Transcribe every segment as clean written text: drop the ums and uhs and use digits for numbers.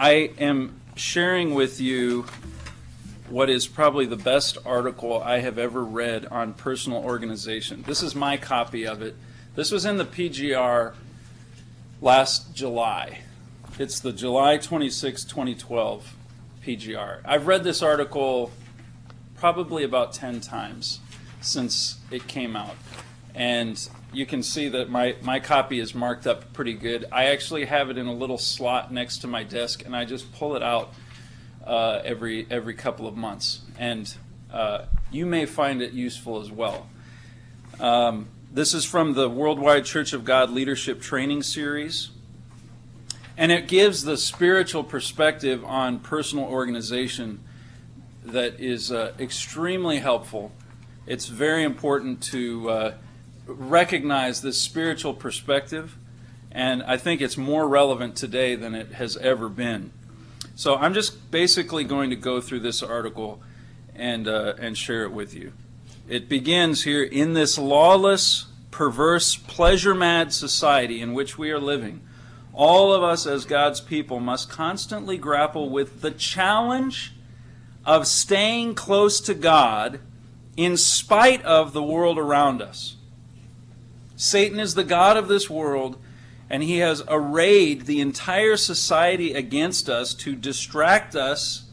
I am sharing with you what is probably the best article I have ever read on personal organization. This is my copy of it. This was in the PGR last July. It's the July 26, 2012 PGR. I've read this article probably about 10 times since it came out. And you can see that my copy is marked up pretty good. I actually have it in a little slot next to my desk, and I just pull it out every couple of months. And you may find it useful as well. This is from the Worldwide Church of God Leadership Training Series. And it gives the spiritual perspective on personal organization that is extremely helpful. It's very important to recognize this spiritual perspective, and I think it's more relevant today than it has ever been. So I'm just basically going to go through this article and share it with you. It begins here: in this lawless, perverse, pleasure-mad society in which we are living, all of us as God's people must constantly grapple with the challenge of staying close to God in spite of the world around us. Satan is the god of this world, and he has arrayed the entire society against us to distract us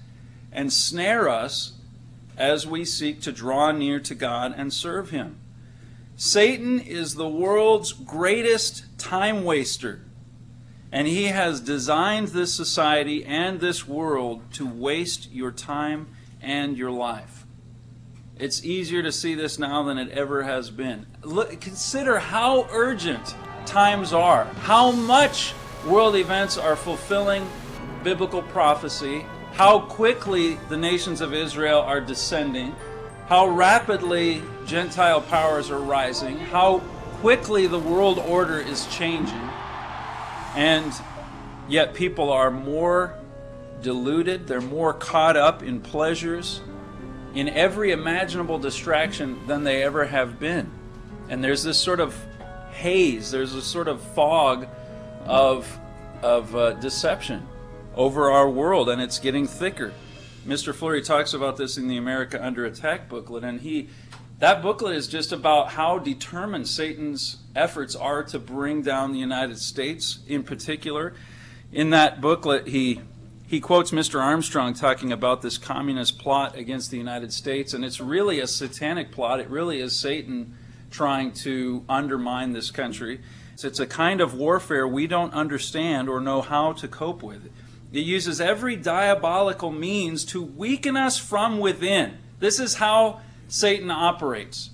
and snare us as we seek to draw near to God and serve him. Satan is the world's greatest time waster, and he has designed this society and this world to waste your time and your life. It's easier to see this now than it ever has been. Look, consider how urgent times are, how much world events are fulfilling biblical prophecy, how quickly the nations of Israel are descending, how rapidly Gentile powers are rising, how quickly the world order is changing, and yet people are more deluded, they're more caught up in pleasures, in every imaginable distraction than they ever have been. And there's this sort of haze, there's a sort of fog of deception over our world, and it's getting thicker. Mr. Fleury talks about this in the America Under Attack booklet, and that booklet is just about how determined Satan's efforts are to bring down the United States in particular. In that booklet, he quotes Mr. Armstrong talking about this communist plot against the United States, and it's really a satanic plot. It really is Satan trying to undermine this country. It's a kind of warfare we don't understand or know how to cope with. It uses every diabolical means to weaken us from within. This is how Satan operates.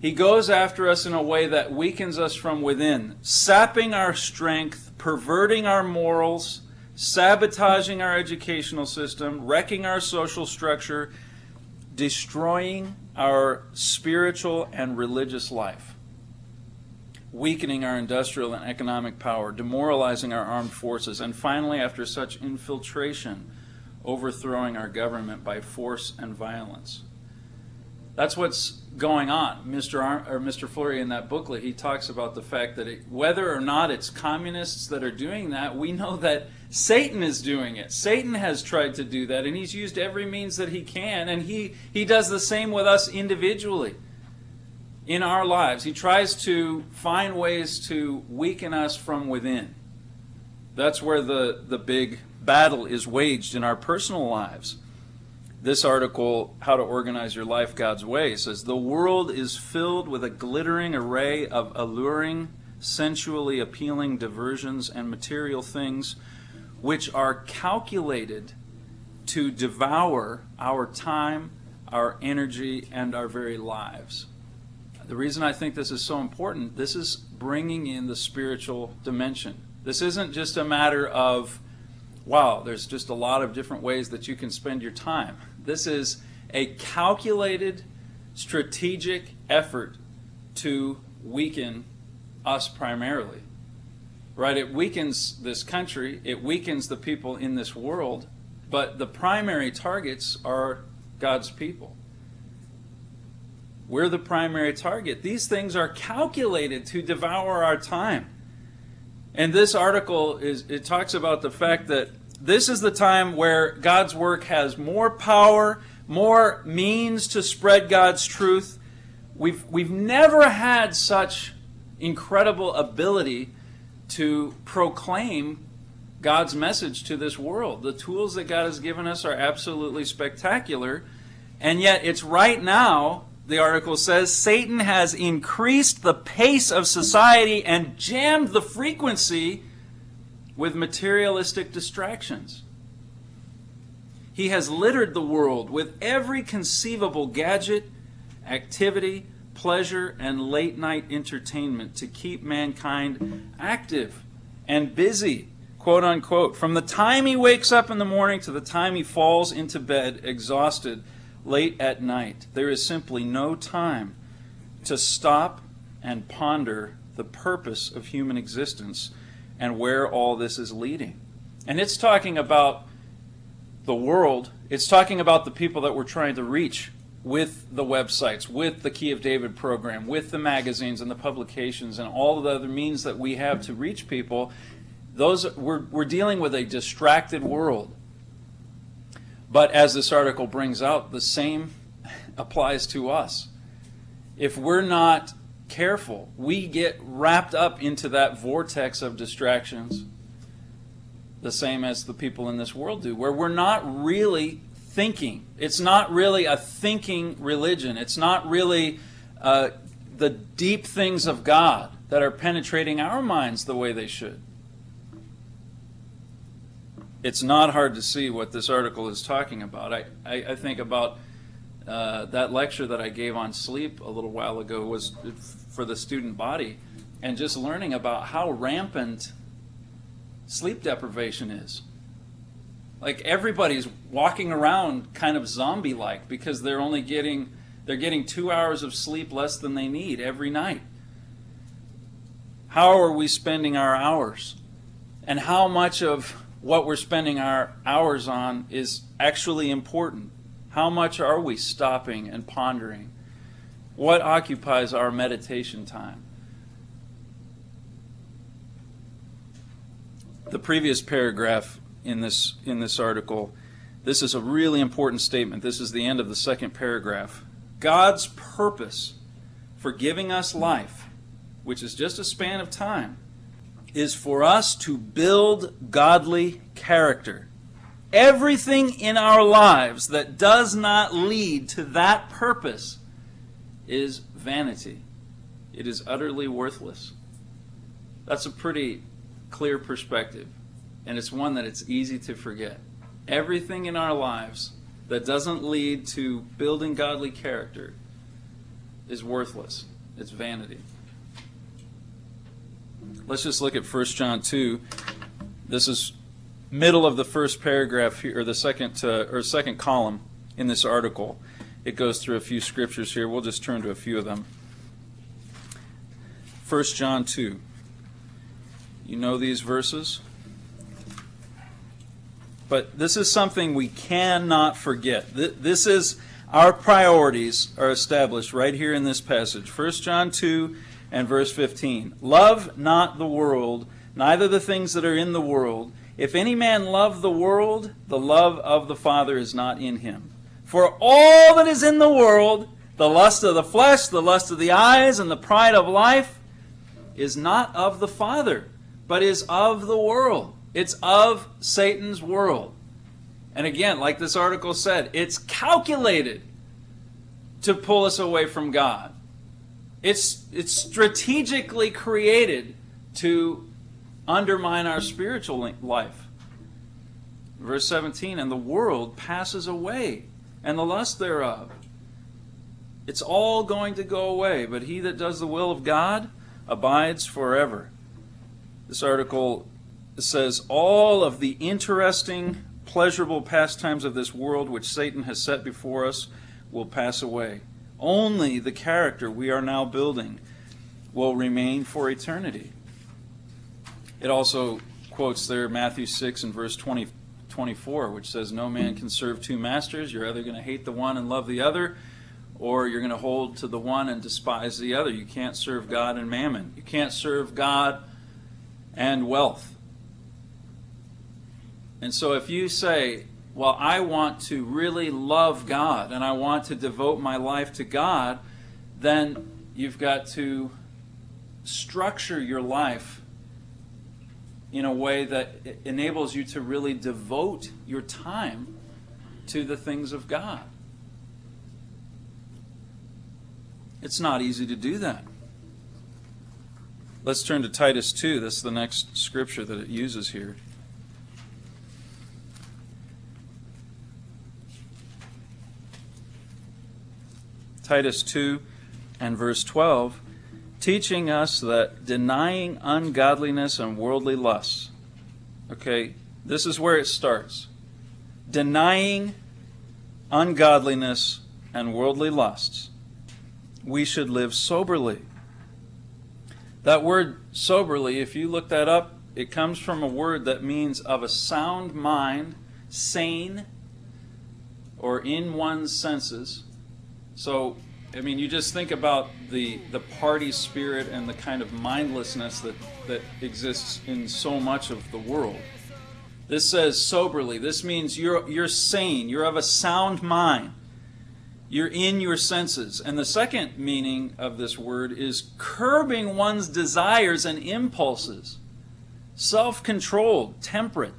He goes after us in a way that weakens us from within, sapping our strength, perverting our morals, sabotaging our educational system, wrecking our social structure, destroying our spiritual and religious life, weakening our industrial and economic power, demoralizing our armed forces, and finally, after such infiltration, overthrowing our government by force and violence. That's what's going on. Mr. Fleury, in that booklet, he talks about the fact that whether or not it's communists that are doing that, we know that Satan is doing it. Satan has tried to do that, and he's used every means that he can, and he does the same with us individually in our lives. He tries to find ways to weaken us from within. That's where the big battle is waged in our personal lives. This article, How to Organize Your Life God's Way, says, the world is filled with a glittering array of alluring, sensually appealing diversions and material things which are calculated to devour our time, our energy, and our very lives. The reason I think this is so important, this is bringing in the spiritual dimension. This isn't just a matter of, wow, there's just a lot of different ways that you can spend your time. This is a calculated, strategic effort to weaken us primarily. Right? It weakens this country, it weakens the people in this world, but the primary targets are God's people. We're the primary target. These things are calculated to devour our time. And this article it talks about the fact that this is the time where God's work has more power, more means to spread God's truth. We've never had such incredible ability to proclaim God's message to this world. The tools that God has given us are absolutely spectacular. And yet it's right now, the article says, Satan has increased the pace of society and jammed the frequency with materialistic distractions. He has littered the world with every conceivable gadget, activity, pleasure, and late-night entertainment to keep mankind active and busy, quote unquote, from the time he wakes up in the morning to the time he falls into bed exhausted late at night. There is simply no time to stop and ponder the purpose of human existence and where all this is leading. And it's talking about the world. It's talking about the people that we're trying to reach with the websites, with the Key of David program, with the magazines and the publications and all of the other means that we have to reach people. We're dealing with a distracted world. But as this article brings out, the same applies to us. If we're not careful, we get wrapped up into that vortex of distractions, the same as the people in this world do, where we're not really thinking. It's not really a thinking religion. It's not really the deep things of God that are penetrating our minds the way they should. It's not hard to see what this article is talking about. I think about that lecture that I gave on sleep a little while ago was for the student body, and just learning about how rampant sleep deprivation is. Like, everybody's walking around kind of zombie-like because they're getting 2 hours of sleep less than they need every night. How are we spending our hours? And how much of what we're spending our hours on is actually important? How much are we stopping and pondering? What occupies our meditation time? The previous paragraph in this article, this is a really important statement. This is the end of the second paragraph. God's purpose for giving us life, which is just a span of time, is for us to build godly character. Everything in our lives that does not lead to that purpose is vanity. It is utterly worthless. That's a pretty clear perspective, and it's one that it's easy to forget. Everything in our lives that doesn't lead to building godly character is worthless. It's vanity. Let's just look at 1 John 2. This is middle of the first paragraph here, or the second column in this article. It goes through a few scriptures here. We'll just turn to a few of them. 1 John 2. You know these verses? But this is something we cannot forget. This is, our priorities are established right here in this passage. 1 John 2 and verse 15. Love not the world, neither the things that are in the world. If any man love the world, the love of the Father is not in him. For all that is in the world, the lust of the flesh, the lust of the eyes, and the pride of life, is not of the Father, but is of the world. It's of Satan's world. And again, like this article said, it's calculated to pull us away from God. It's strategically created to undermine our spiritual life. Verse 17, and the world passes away, and the lust thereof. It's all going to go away, but he that does the will of God abides forever. This article says all of the interesting, pleasurable pastimes of this world which Satan has set before us will pass away. Only the character we are now building will remain for eternity. It also quotes there Matthew 6 and verse 24, which says, no man can serve two masters. You're either going to hate the one and love the other, or you're going to hold to the one and despise the other. You can't serve God and mammon. You can't serve God and wealth. And so if you say, well, I want to really love God and I want to devote my life to God, then you've got to structure your life in a way that enables you to really devote your time to the things of God. It's not easy to do that. Let's turn to Titus 2. That's the next scripture that it uses here. Titus 2 and verse 12, teaching us that denying ungodliness and worldly lusts. Okay, this is where it starts. Denying ungodliness and worldly lusts, we should live soberly. That word soberly, if you look that up, it comes from a word that means of a sound mind, sane, or in one's senses. So, I mean, you just think about the party spirit and the kind of mindlessness that exists in so much of the world. This says soberly. This means you're sane. You're of a sound mind. You're in your senses. And the second meaning of this word is curbing one's desires and impulses. Self-controlled, temperate.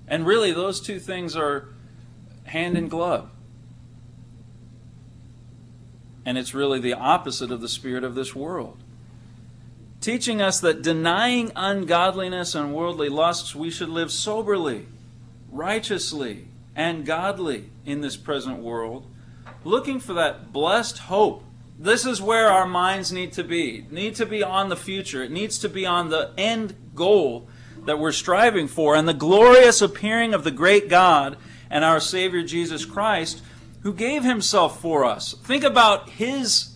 And really, those two things are hand in glove. And it's really the opposite of the spirit of this world. Teaching us that denying ungodliness and worldly lusts, we should live soberly, righteously, and godly in this present world, looking for that blessed hope. This is where our minds need to be. Need to be on the future. It needs to be on the end goal that we're striving for, and the glorious appearing of the great God and our Savior Jesus Christ, who gave himself for us. Think about his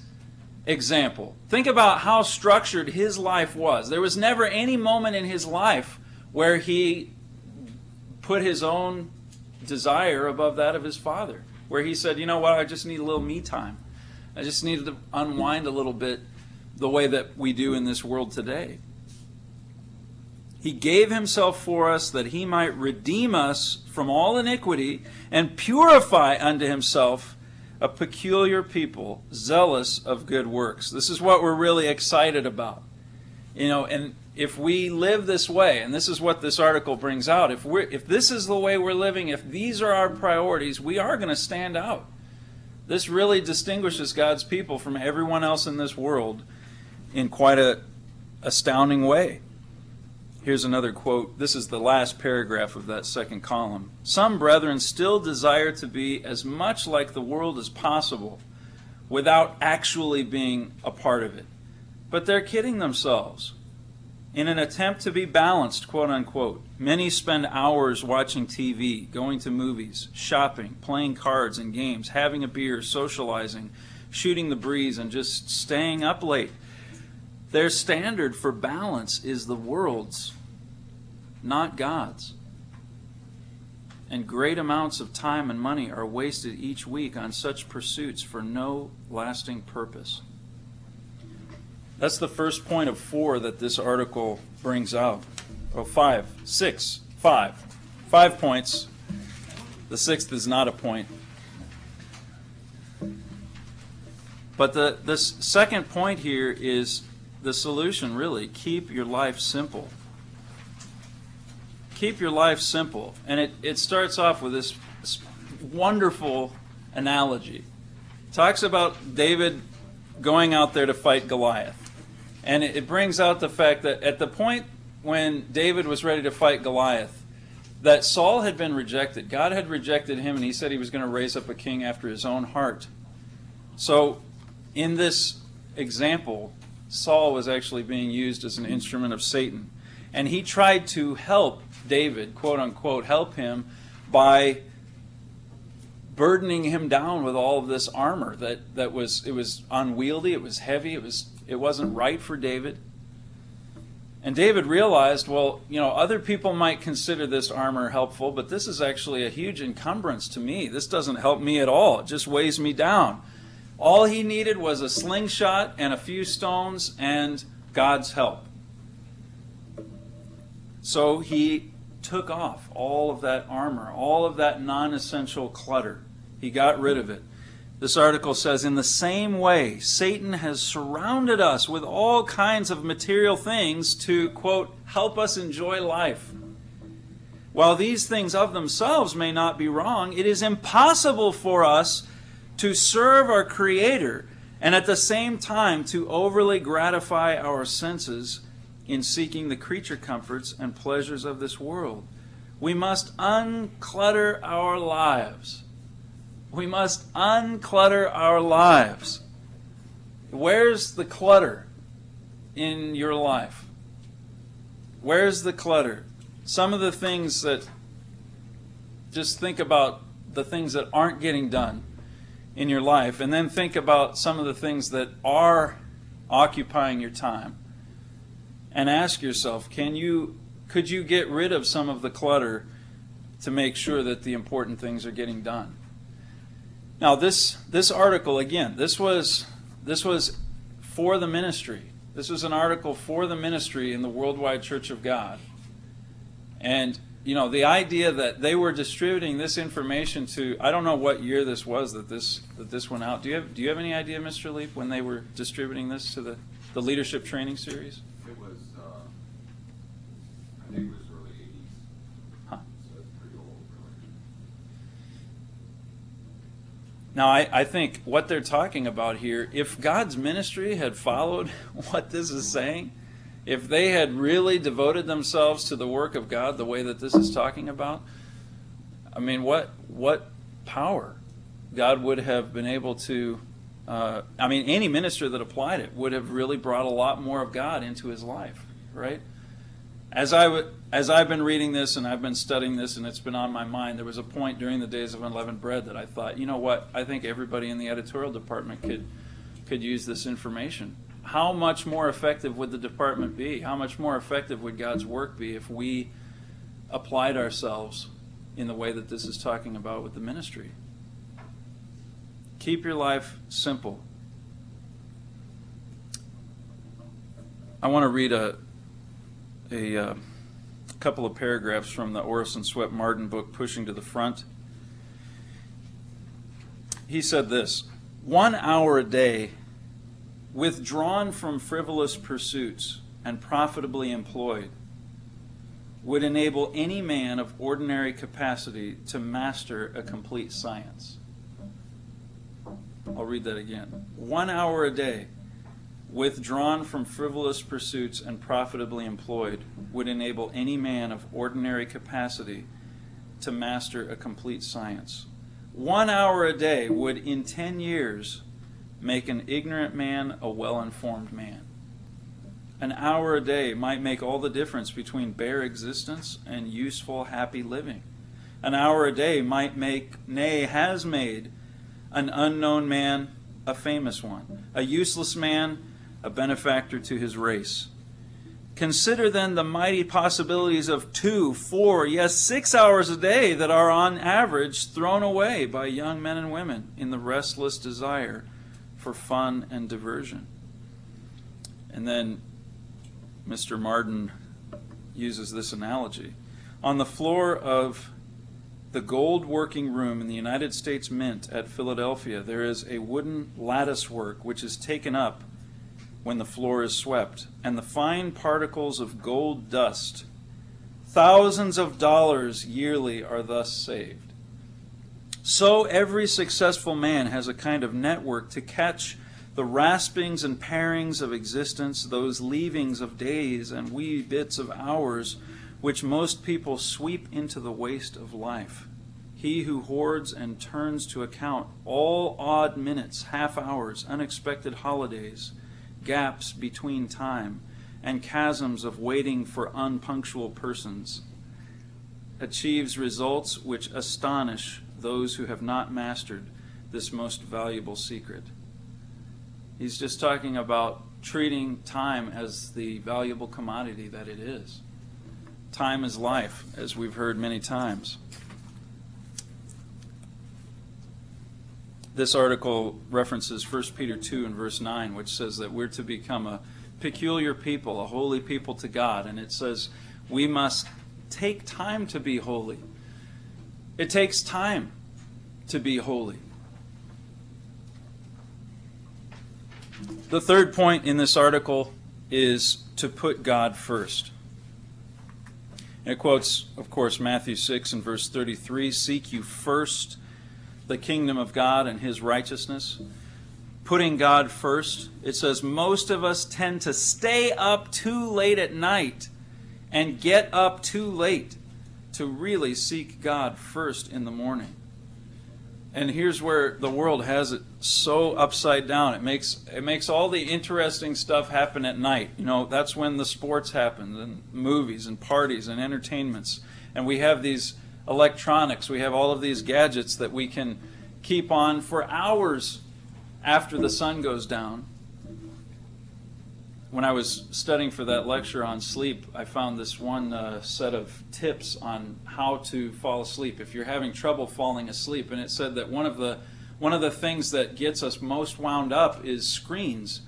example. Think about how structured his life was. There was never any moment in his life where he put his own desire above that of his Father, where he said, you know what, I just need a little me time. I just needed to unwind a little bit the way that we do in this world today. He gave himself for us that he might redeem us from all iniquity and purify unto himself a peculiar people, zealous of good works. This is what we're really excited about. You know, and if we live this way, and this is what this article brings out, if this is the way we're living, if these are our priorities, we are going to stand out. This really distinguishes God's people from everyone else in this world in quite an astounding way. Here's another quote. This is the last paragraph of that second column. Some brethren still desire to be as much like the world as possible without actually being a part of it. But they're kidding themselves. In an attempt to be balanced, quote unquote, many spend hours watching TV, going to movies, shopping, playing cards and games, having a beer, socializing, shooting the breeze, and just staying up late. Their standard for balance is the world's, not God's. And great amounts of time and money are wasted each week on such pursuits for no lasting purpose. That's the first point of 4 that this article brings out. Oh, 5 points. The 6th is not a point. But this second point here is the solution, really. Keep your life simple. Keep your life simple. And it starts off with this wonderful analogy. It talks about David going out there to fight Goliath. And it brings out the fact that at the point when David was ready to fight Goliath, that Saul had been rejected. God had rejected him, and he said he was going to raise up a king after his own heart. So in this example, Saul was actually being used as an instrument of Satan. And he tried to help David, quote unquote, help him by burdening him down with all of this armor it was unwieldy, it was heavy, it wasn't right for David. And David realized, well, you know, other people might consider this armor helpful, but this is actually a huge encumbrance to me. This doesn't help me at all. It just weighs me down. All he needed was a slingshot and a few stones and God's help. So he took off all of that armor, all of that non-essential clutter. He got rid of it. This article says, in the same way, Satan has surrounded us with all kinds of material things to, quote, help us enjoy life. While these things of themselves may not be wrong, it is impossible for us to serve our Creator and at the same time to overly gratify our senses in seeking the creature comforts and pleasures of this world. We must unclutter our lives. We must unclutter our lives. Where's the clutter in your life? Where's the clutter? Some of the things that, just think about the things that aren't getting done in your life, and then think about some of the things that are occupying your time. And ask yourself, could you get rid of some of the clutter to make sure that the important things are getting done? Now, this article, again, this was for the ministry. This was an article for the ministry in the Worldwide Church of God. And, you know, the idea that they were distributing this information to, I don't know what year this was that this went out. Do you have any idea, Mr. Leap, when they were distributing this to the leadership training series? It was, I think it was early 80s. Huh. So it's pretty old, really. Now, I think what they're talking about here, if God's ministry had followed what this is saying, if they had really devoted themselves to the work of God the way that this is talking about, I mean, what power God would have been able to, any minister that applied it would have really brought a lot more of God into his life, right? As I've been reading this and I've been studying this and it's been on my mind, there was a point during the days of unleavened bread that I thought, you know what, I think everybody in the editorial department could use this information. How much more effective would the department be? How much more effective would God's work be if we applied ourselves in the way that this is talking about with the ministry? Keep your life simple. I want to read a couple of paragraphs from the Orison Swett Martin book, Pushing to the Front. He said this: 1 hour a day withdrawn from frivolous pursuits and profitably employed would enable any man of ordinary capacity to master a complete science. I'll read that again. 1 hour a day withdrawn from frivolous pursuits and profitably employed would enable any man of ordinary capacity to master a complete science. 1 hour a day would, in 10 years, make an ignorant man a well-informed man. An hour a day might make all the difference between bare existence and useful, happy living. An hour a day might make, nay, has made, an unknown man a famous one, a useless man a benefactor to his race. Consider then the mighty possibilities of 2, 4, yes, 6 hours a day that are on average thrown away by young men and women in the restless desire for fun and diversion. And then Mr. Martin uses this analogy. On the floor of the gold working room in the United States Mint at Philadelphia, there is a wooden lattice work which is taken up when the floor is swept, and the fine particles of gold dust, thousands of dollars yearly, are thus saved. So every successful man has a kind of network to catch the raspings and parings of existence, those leavings of days and wee bits of hours which most people sweep into the waste of life. He who hoards and turns to account all odd minutes, half hours, unexpected holidays, gaps between time, and chasms of waiting for unpunctual persons, achieves results which astonish those who have not mastered this most valuable secret. He's just talking about treating time as the valuable commodity that it is. Time is life, as we've heard many times. This article references 1 Peter 2 and verse 9, which says that we're to become a peculiar people, a holy people to God. And it says, We must take time to be holy. It takes time to be holy. The third point in this article is to put God first. And it quotes, of course, Matthew 6 and verse 33, "Seek you first the kingdom of God and His righteousness." Putting God first. It says most of us tend to stay up too late at night and get up too late to really seek God first in the morning. And here's where the world has it so upside down. It makes all the interesting stuff happen at night. You know, that's when the sports happen, and movies and parties and entertainments. And we have these electronics, we have all of these gadgets that we can keep on for hours after the sun goes down. When I was studying for that lecture on sleep, I found this one set of tips on how to fall asleep if you're having trouble falling asleep. And it said that one of the things that gets us most wound up is screens.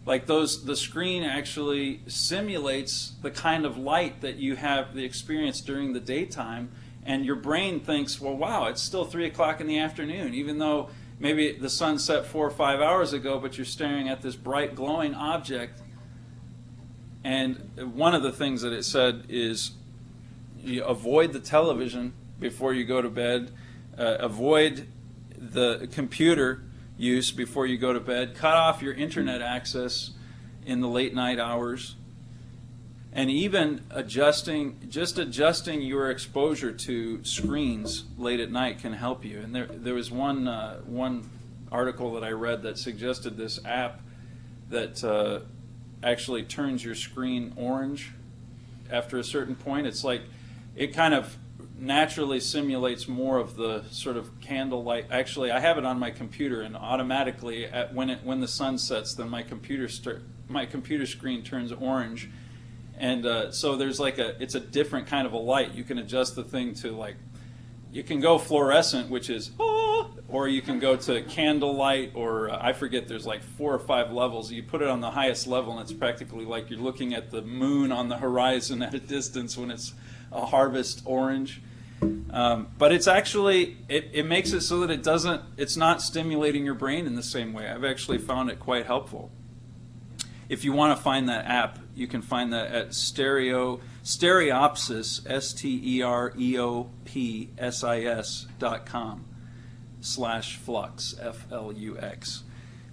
Like the screen actually simulates the kind of light that you have the experience during the daytime, and your brain thinks, well, wow, it's still 3 o'clock in the afternoon, even though maybe the sun set 4 or 5 hours ago, but you're staring at this bright glowing object. And one of the things that it said is you avoid the television before you go to bed, avoid the computer use before you go to bed, cut off your internet access in the late night hours, and even adjusting your exposure to screens late at night can help you. And there was one article that I read that suggested this app that actually turns your screen orange after a certain point. It's like it kind of naturally simulates more of the sort of candlelight. Actually, I have it on my computer, and automatically when the sun sets, then my computer screen turns orange. And so there's it's a different kind of a light. You can adjust the thing to you can go fluorescent, which is or you can go to candlelight, or I forget, there's 4 or 5 levels. You put it on the highest level, and it's practically like you're looking at the moon on the horizon at a distance when it's a harvest orange. But it's actually, it makes it so that it's not stimulating your brain in the same way. I've actually found it quite helpful. If you want to find that app, you can find that at Stereopsis, StereopsIS.com/flux, F-L-U-X,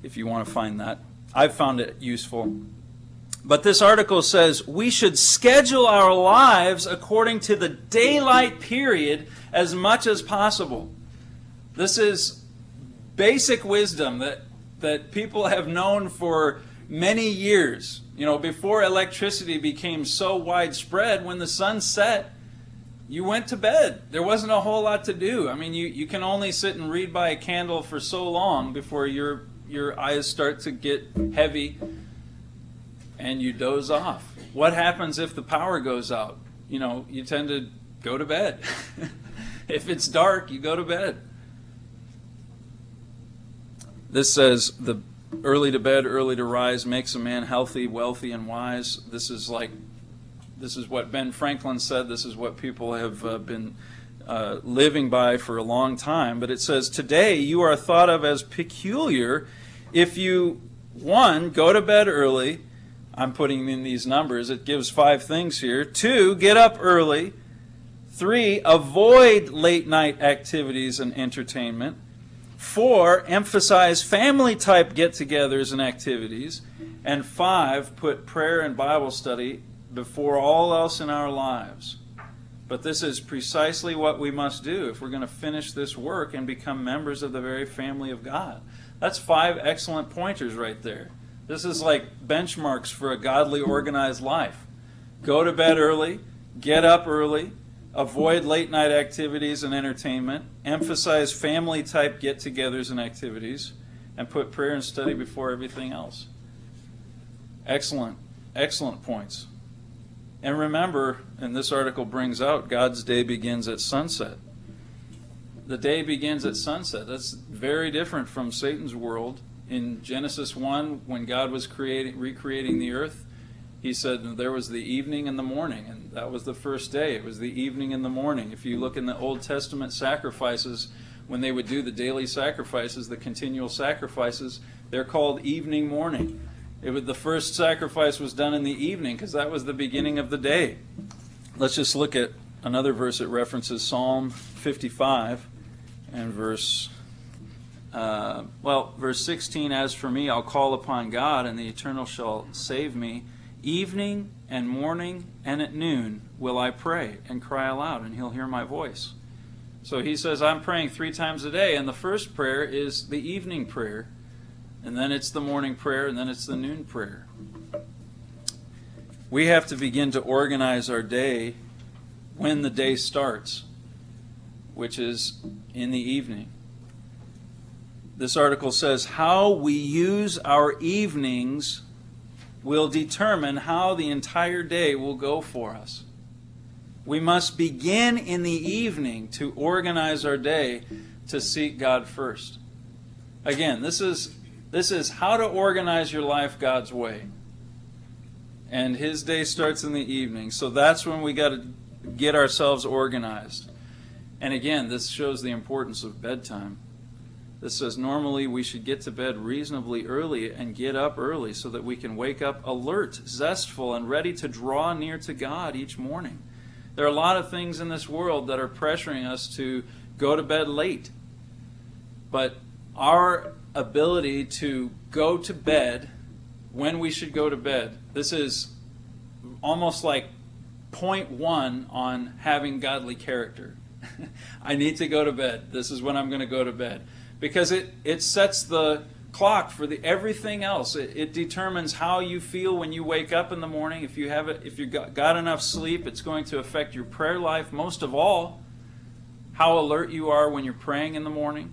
if you want to find that. I've found it useful. But this article says we should schedule our lives according to the daylight period as much as possible. This is basic wisdom that people have known for many years. You know, before electricity became so widespread, when the sun set, you went to bed. There wasn't a whole lot to do. I mean, you can only sit and read by a candle for so long before your eyes start to get heavy and you doze off. What happens if the power goes out? You know, you tend to go to bed. If it's dark, you go to bed. This says the early to bed, early to rise makes a man healthy, wealthy, and wise. This is what Ben Franklin said. This is what people have been living by for a long time. But it says, today you are thought of as peculiar if you, 1, go to bed early. I'm putting in these numbers. It gives 5 things here. 2, get up early. 3, avoid late night activities and entertainment. 4, emphasize family-type get-togethers and activities. And 5, put prayer and Bible study before all else in our lives. But this is precisely what we must do if we're going to finish this work and become members of the very family of God. That's 5 excellent pointers right there. This is like benchmarks for a godly, organized life. Go to bed early, get up early, avoid late night activities and entertainment, emphasize family-type get-togethers and activities, and put prayer and study before everything else. Excellent, excellent points. And remember, and this article brings out, God's day begins at sunset. The day begins at sunset. That's very different from Satan's world. In Genesis 1, when God was recreating the earth, He said there was the evening and the morning, and that was the first day. It was the evening and the morning. If you look in the Old Testament sacrifices, when they would do the daily sacrifices, the continual sacrifices, they're called evening, morning. The first sacrifice was done in the evening because that was the beginning of the day. Let's just look at another verse that references Psalm 55 and verse 16. As for me, I'll call upon God, and the Eternal shall save me. Evening and morning and at noon will I pray and cry aloud, and he'll hear my voice. So he says, I'm praying 3 times a day, and the first prayer is the evening prayer, and then it's the morning prayer, and then it's the noon prayer. We have to begin to organize our day when the day starts, which is in the evening. This article says, how we use our evenings will determine how the entire day will go for us. We must begin in the evening to organize our day to seek God first. Again, this is how to organize your life God's way. And His day starts in the evening. So that's when we got to get ourselves organized. And again, this shows the importance of bedtime. This says normally we should get to bed reasonably early and get up early so that we can wake up alert, zestful, and ready to draw near to God each morning. There are a lot of things in this world that are pressuring us to go to bed late. But our ability to go to bed when we should go to bed, this is almost like point 1 on having godly character. I need to go to bed. This is when I'm going to go to bed. Because it sets the clock for everything else. It determines how you feel when you wake up in the morning. If you got enough sleep, it's going to affect your prayer life. Most of all, how alert you are when you're praying in the morning.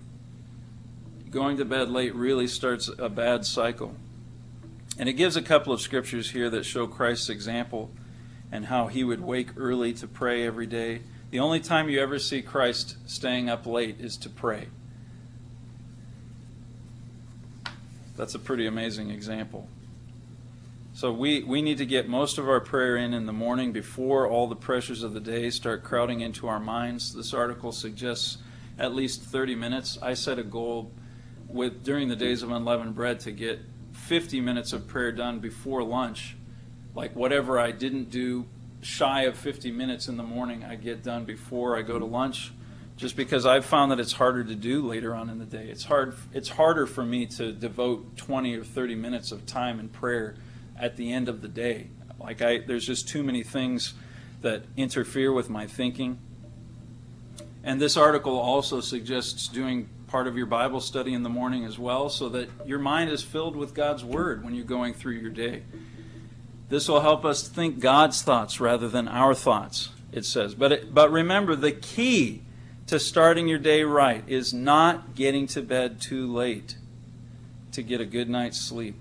Going to bed late really starts a bad cycle. And it gives a couple of scriptures here that show Christ's example and how He would wake early to pray every day. The only time you ever see Christ staying up late is to pray. That's a pretty amazing example. So we need to get most of our prayer in the morning before all the pressures of the day start crowding into our minds. This article suggests at least 30 minutes. I set a goal during the days of unleavened bread to get 50 minutes of prayer done before lunch. Like whatever I didn't do shy of 50 minutes in the morning, I get done before I go to lunch. Just because I've found that it's harder to do later on in the day. It's harder for me to devote 20 or 30 minutes of time in prayer at the end of the day. There's just too many things that interfere with my thinking. And this article also suggests doing part of your Bible study in the morning as well, so that your mind is filled with God's Word when you're going through your day. This will help us think God's thoughts rather than our thoughts, it says. But remember, the key to starting your day right is not getting to bed too late to get a good night's sleep.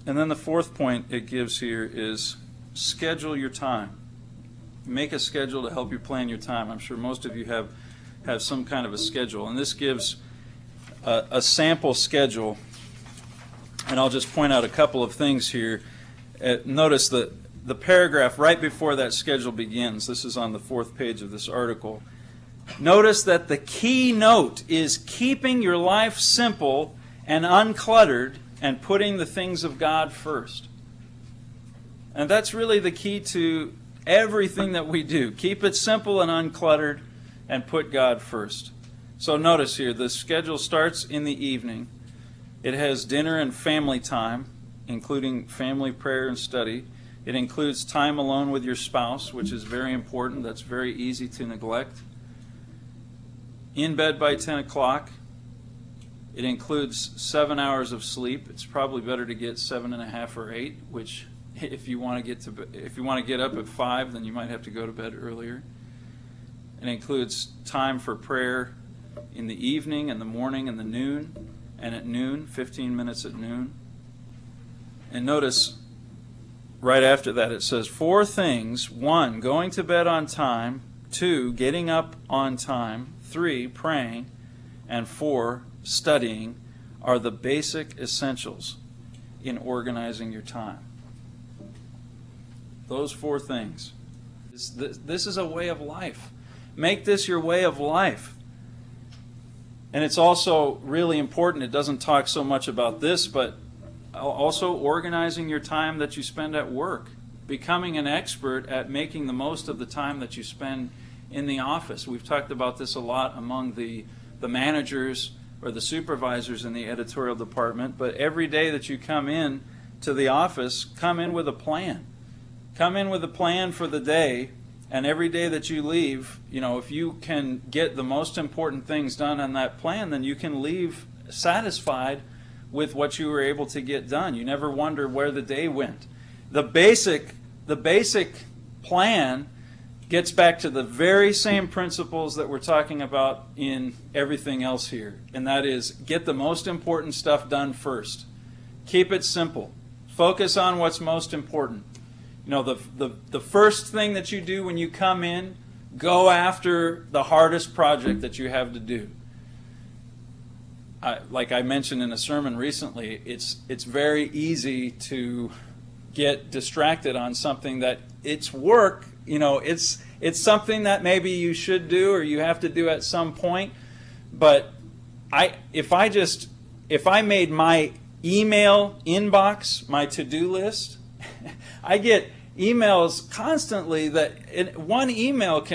And then the fourth point it gives here is schedule your time. Make a schedule to help you plan your time. I'm sure most of you have some kind of a schedule. And this gives a sample schedule. And I'll just point out a couple of things here. Notice that the paragraph right before that schedule begins. This is on the 4th page of this article. Notice that the key note is keeping your life simple and uncluttered and putting the things of God first. And that's really the key to everything that we do. Keep it simple and uncluttered and put God first. So notice here, the schedule starts in the evening. It has dinner and family time, including family prayer and study. It includes time alone with your spouse, which is very important. That's very easy to neglect. In bed by 10 o'clock. It includes 7 hours of sleep. It's probably better to get 7.5 or 8, which if you want to get up at 5, then you might have to go to bed earlier. It includes time for prayer in the evening and the morning and the noon, and at noon, 15 minutes at noon. And notice right after that it says 4 things. 1, going to bed on time. 2, getting up on time. 3, praying. And 4, studying are the basic essentials. in organizing your time. Those 4 things. This is a way of life. Make this your way of life. And it's also really important, it doesn't talk so much about this, but also organizing your time that you spend at work. Becoming an expert at making the most of the time that you spend in the office. We've talked about this a lot among the managers or the supervisors in the editorial department, but every day that you come in to the office, come in with a plan. Come in with a plan for the day, and every day that you leave, if you can get the most important things done on that plan, then you can leave satisfied with what you were able to get done. You never wonder where the day went. The basic plan gets back to the very same principles that we're talking about in everything else here, and that is get the most important stuff done first. Keep it simple. Focus on what's most important. The first thing that you do when you come in, go after the hardest project that you have to do. Like I mentioned in a sermon recently, it's very easy to get distracted on something that it's work. It's something that maybe you should do or you have to do at some point. But if I made my email inbox my to-do list, I get emails constantly that one email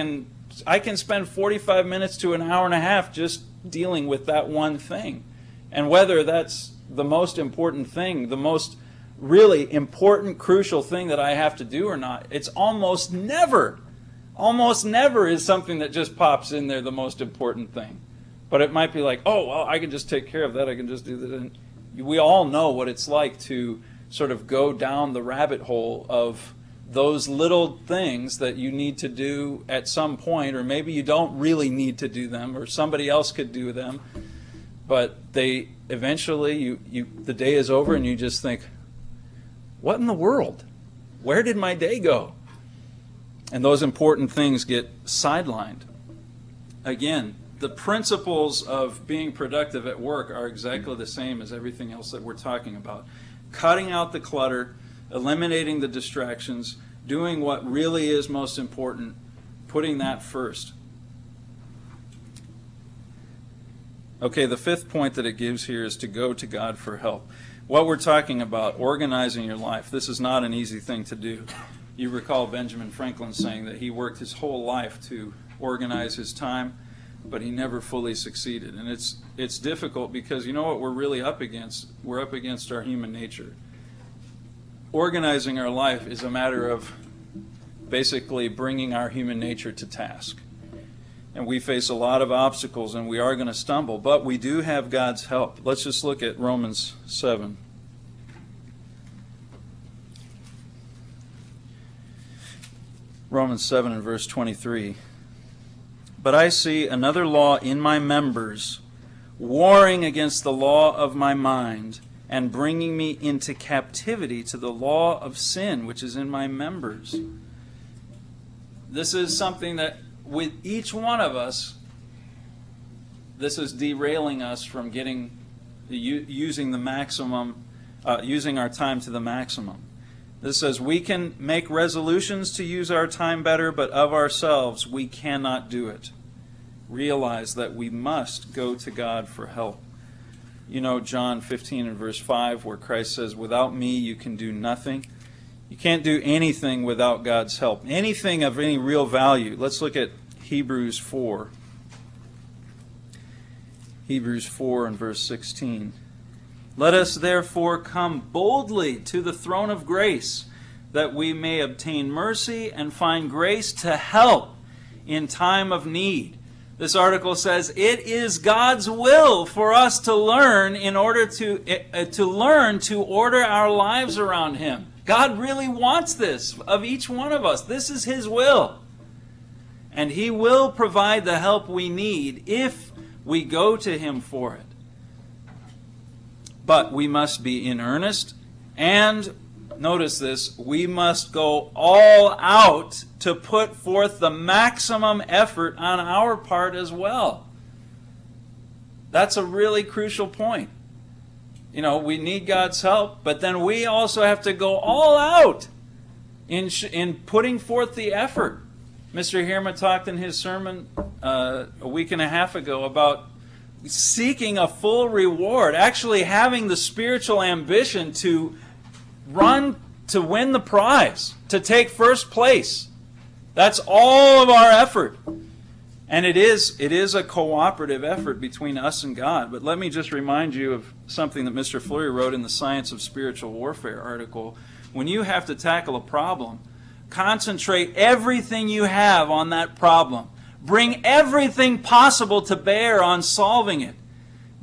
I can spend 45 minutes to an hour and a half just dealing with that one thing. And whether that's the most important thing, the most really important, crucial thing that I have to do or not, it's almost never is something that just pops in there the most important thing. But it might be like, oh, well, I can just take care of that. I can just do that. And we all know what it's like to sort of go down the rabbit hole of those little things that you need to do at some point, or maybe you don't really need to do them, or somebody else could do them. But they eventually, the day is over and you just think, what in the world? Where did my day go? And those important things get sidelined. Again, the principles of being productive at work are exactly the same as everything else that we're talking about. Cutting out the clutter, eliminating the distractions, doing what really is most important, putting that first. Okay, the 5th point that it gives here is to go to God for help. What we're talking about, organizing your life, this is not an easy thing to do. You recall Benjamin Franklin saying that he worked his whole life to organize his time, but he never fully succeeded. And it's difficult because you know what we're really up against? We're up against our human nature. Organizing our life is a matter of basically bringing our human nature to task. And we face a lot of obstacles and we are going to stumble, but we do have God's help. Let's just look at Romans 7. Romans 7 and verse 23. But I see another law in my members, warring against the law of my mind, and bringing me into captivity to the law of sin, which is in my members. This is something that with each one of us, this is derailing us from using our time to the maximum. This says we can make resolutions to use our time better, but of ourselves we cannot do it. Realize that we must go to God for help. You know John 15 and verse 5 where Christ says, without me you can do nothing. You can't do anything without God's help. Anything of any real value. Let's look at Hebrews 4. Hebrews 4 and verse 16. Let us therefore come boldly to the throne of grace, that we may obtain mercy and find grace to help in time of need. This article says it is God's will for us to learn in order to learn to order our lives around Him. God really wants this of each one of us. This is His will. And He will provide the help we need if we go to Him for it. But we must be in earnest, and notice this, we must go all out to put forth the maximum effort on our part as well. That's a really crucial point. we need God's help, but then we also have to go all out in putting forth the effort. Mr. Hirma talked in his sermon a week and a half ago about seeking a full reward, actually having the spiritual ambition to run to win the prize, to take first place. That's all of our effort. And it is a cooperative effort between us and God. But let me just remind you of something that Mr. Fleury wrote in the Science of Spiritual Warfare article. When you have to tackle a problem, concentrate everything you have on that problem. Bring everything possible to bear on solving it.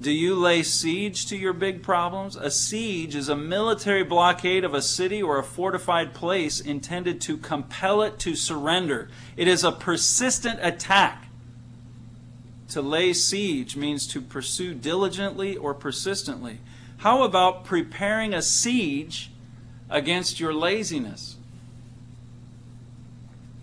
Do you lay siege to your big problems? A siege is a military blockade of a city or a fortified place intended to compel it to surrender. It is a persistent attack. To lay siege means to pursue diligently or persistently. How about preparing a siege against your laziness,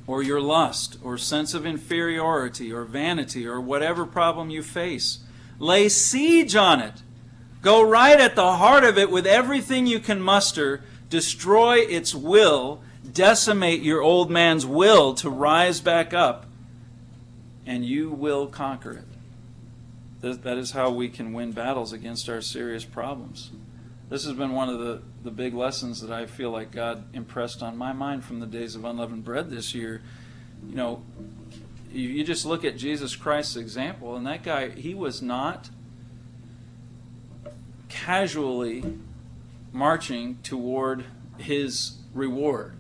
or your lust, or sense of inferiority, or vanity, or whatever problem you face? Lay siege on it. Go right at the heart of it with everything you can muster. Destroy its will. Decimate your old man's will to rise back up, and you will conquer it. That is how we can win battles against our serious problems. This has been one of the big lessons that I feel like God impressed on my mind from the days of unleavened bread this year. You just look at Jesus Christ's example, and that guy, he was not casually marching toward his reward.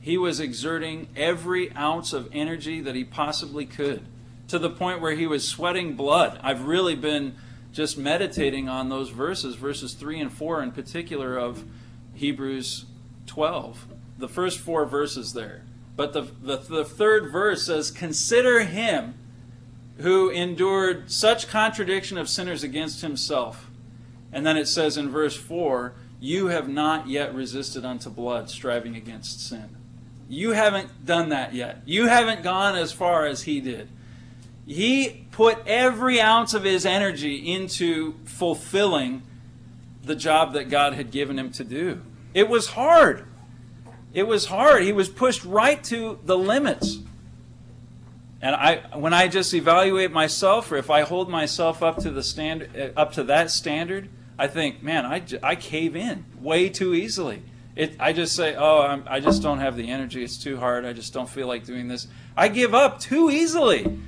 He was exerting every ounce of energy that he possibly could, to the point where he was sweating blood. I've really been just meditating on those verses 3 and 4 in particular of Hebrews 12. The first 4 verses there. But the third verse says, "Consider him who endured such contradiction of sinners against himself." And then it says in verse 4, "You have not yet resisted unto blood, striving against sin." You haven't done that yet. You haven't gone as far as he did. He put every ounce of his energy into fulfilling the job that God had given him to do. It was hard. It was hard. He was pushed right to the limits. And when I just evaluate myself, or if I hold myself up to that standard, I think, man, I cave in way too easily. I just say, I just don't have the energy. It's too hard. I just don't feel like doing this. I give up too easily.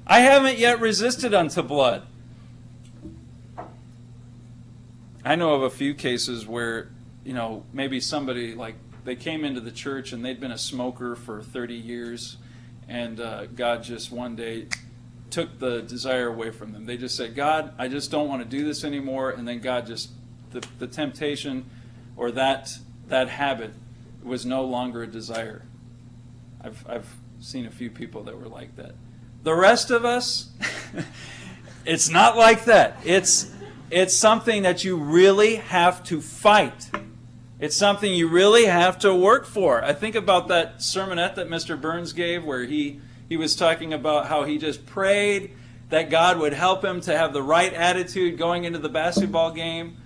I haven't yet resisted unto blood. I know of a few cases where, maybe somebody, like, they came into the church and they'd been a smoker for 30 years, and God just one day took the desire away from them. They just said, "God, I just don't want to do this anymore," and then God just, the temptation or that habit was no longer a desire. I've seen a few people that were like that. The rest of us, it's not like that. It's something that you really have to fight. It's something you really have to work for. I think about that sermonette that Mr. Burns gave, where he was talking about how he just prayed that God would help him to have the right attitude going into the basketball game.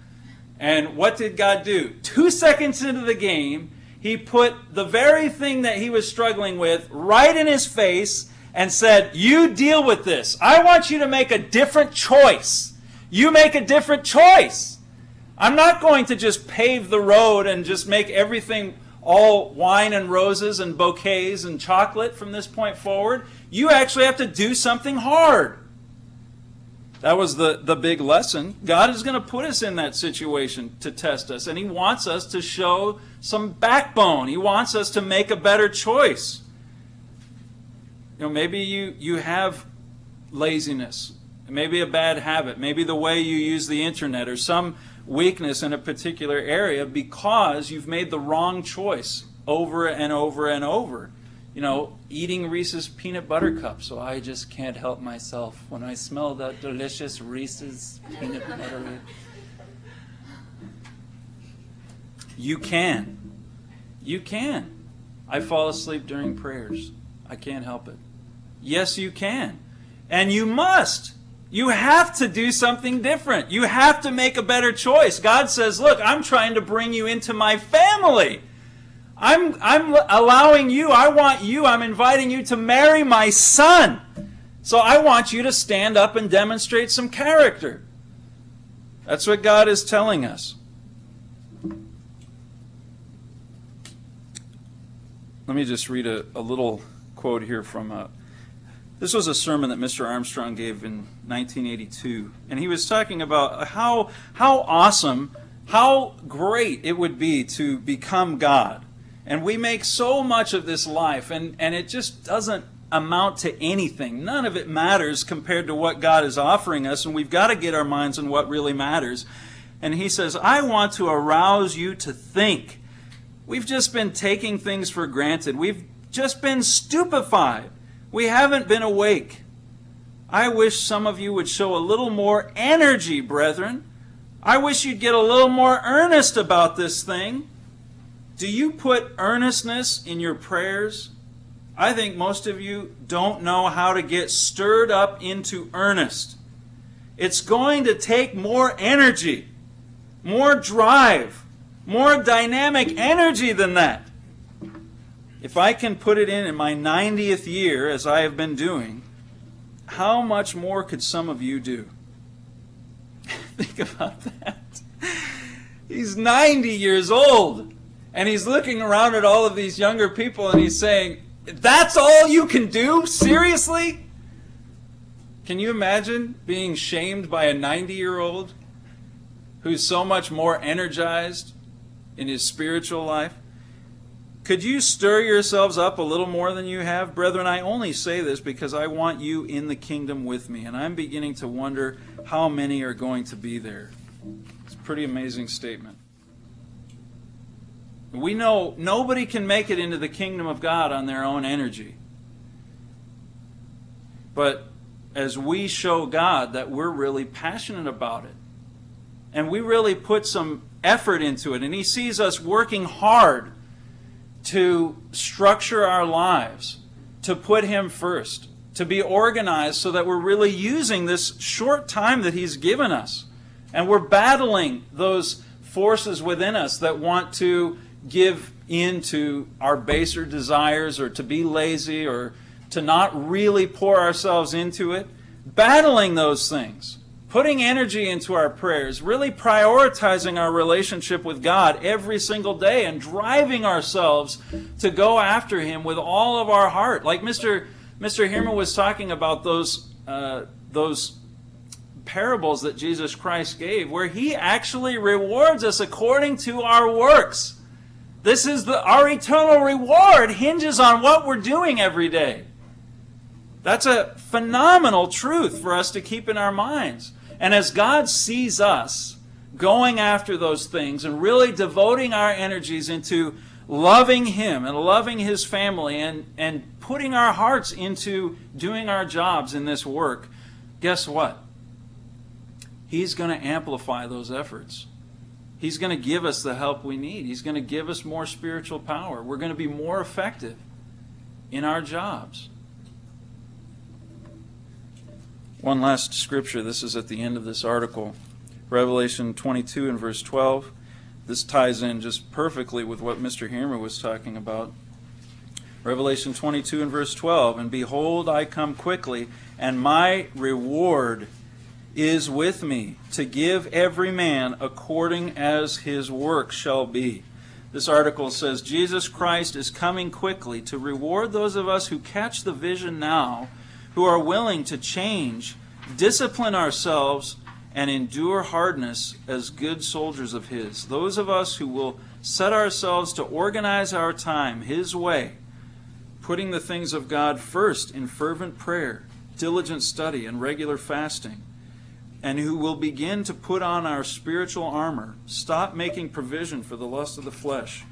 And what did God do? 2 seconds into the game, he put the very thing that he was struggling with right in his face and said, "You deal with this. I want you to make a different choice. You make a different choice. I'm not going to just pave the road and just make everything all wine and roses and bouquets and chocolate from this point forward. You actually have to do something hard." That was the big lesson. God is going to put us in that situation to test us, and he wants us to show some backbone. He wants us to make a better choice. Maybe you have laziness, maybe a bad habit, maybe the way you use the internet, or some weakness in a particular area because you've made the wrong choice over and over and over. Eating Reese's peanut butter cups. So I just can't help myself when I smell that delicious Reese's peanut butter. You can. You can. I fall asleep during prayers. I can't help it. Yes, you can. And you must. You have to do something different. You have to make a better choice. God says, look, I'm trying to bring you into my family. I'm allowing you, I want you, I'm inviting you to marry my son. So I want you to stand up and demonstrate some character. That's what God is telling us. Let me just read a little quote here from this was a sermon that Mr. Armstrong gave in 1982. And he was talking about how awesome, how great it would be to become God. And we make so much of this life, and it just doesn't amount to anything. None of it matters compared to what God is offering us, and we've got to get our minds on what really matters. And he says, I want to arouse you to think. We've just been taking things for granted. We've just been stupefied. We haven't been awake. I wish some of you would show a little more energy, brethren. I wish you'd get a little more earnest about this thing. Do you put earnestness in your prayers? I think most of you don't know how to get stirred up into earnest. It's going to take more energy, more drive, more dynamic energy than that. If I can put it in my 90th year, as I have been doing, how much more could some of you do? Think about that. He's 90 years old, and he's looking around at all of these younger people, and he's saying, that's all you can do? Seriously? Can you imagine being shamed by a 90-year-old who's so much more energized in his spiritual life? Could you stir yourselves up a little more than you have? Brethren, I only say this because I want you in the kingdom with me, and I'm beginning to wonder how many are going to be there. It's a pretty amazing statement. We know nobody can make it into the kingdom of God on their own energy. But as we show God that we're really passionate about it, and we really put some effort into it, and He sees us working hard to structure our lives, to put Him first, to be organized so that we're really using this short time that He's given us. And we're battling those forces within us that want to give in to our baser desires, or to be lazy, or to not really pour ourselves into it. Battling those things. Putting energy into our prayers, really prioritizing our relationship with God every single day, and driving ourselves to go after Him with all of our heart. Like Mr. Hirmer was talking about those parables that Jesus Christ gave, where He actually rewards us according to our works. This is our eternal reward hinges on what we're doing every day. That's a phenomenal truth for us to keep in our minds. And as God sees us going after those things and really devoting our energies into loving Him and loving His family, and putting our hearts into doing our jobs in this work, guess what? He's going to amplify those efforts. He's going to give us the help we need. He's going to give us more spiritual power. We're going to be more effective in our jobs. One last scripture. This is at the end of this article. Revelation 22 and verse 12. This ties in just perfectly with what Mr. Hirmer was talking about. Revelation 22 and verse 12. And behold, I come quickly, and my reward is with me, to give every man according as his work shall be. This article says Jesus Christ is coming quickly to reward those of us who catch the vision now, who are willing to change, discipline ourselves, and endure hardness as good soldiers of His. Those of us who will set ourselves to organize our time His way, putting the things of God first in fervent prayer, diligent study, and regular fasting, and who will begin to put on our spiritual armor, stop making provision for the lust of the flesh,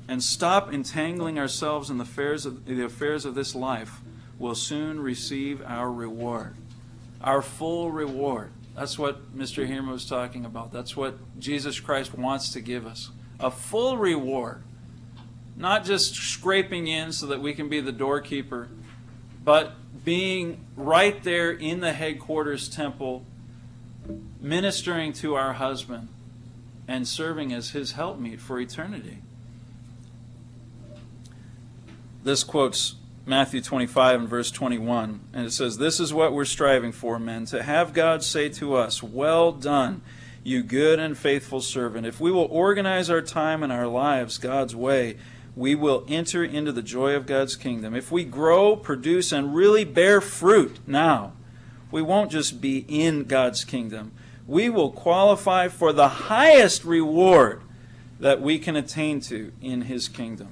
and stop entangling ourselves in the affairs of this life, will soon receive our reward, our full reward. That's what Mr. Hirmer was talking about. That's what Jesus Christ wants to give us, a full reward, not just scraping in so that we can be the doorkeeper, but being right there in the headquarters temple, ministering to our husband and serving as his helpmeet for eternity. This quotes Matthew 25 and verse 21, and it says, "This is what we're striving for, men, to have God say to us, 'Well done, you good and faithful servant.' If we will organize our time and our lives God's way, we will enter into the joy of God's kingdom. If we grow, produce, and really bear fruit now, we won't just be in God's kingdom. We will qualify for the highest reward that we can attain to in His kingdom."